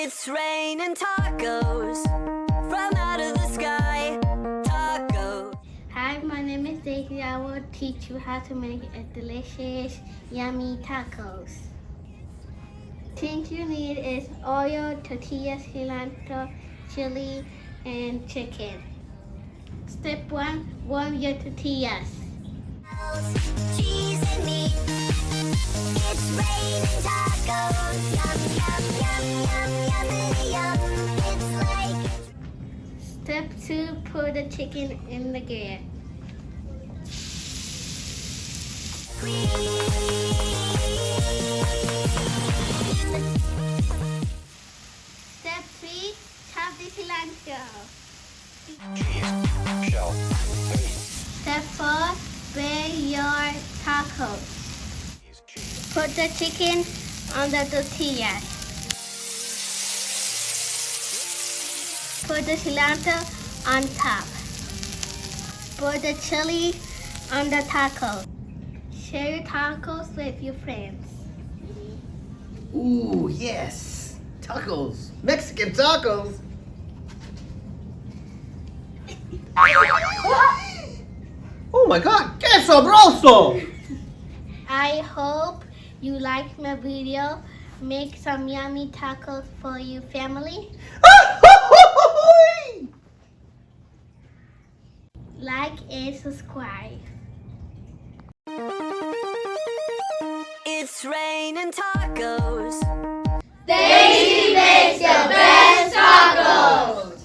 It's raining tacos from out of the sky. Tacos. Hi, my name is Daysi. I will teach you how to make a delicious, yummy tacos. Things you need is oil, tortillas, cilantro, chili, and chicken. Step 1, warm your tortillas. Cheese and meat. It's raining tacos. Yum, yum, yum, yum, yum, yum. It's like. Step 2, put the chicken in the grill. Step 3, chop the cilantro. Cheese, shell, meat, Step 4, bake your tacos. cheese. Put the chicken on the tortillas. Put the cilantro on top. Put the chili on the taco. Share your tacos with your friends. Ooh, yes. Tacos. Mexican tacos. Oh my God, qué sabroso! I hope you like my video. Make some yummy tacos for your family. Like and subscribe. It's raining tacos. Daysi makes the best tacos!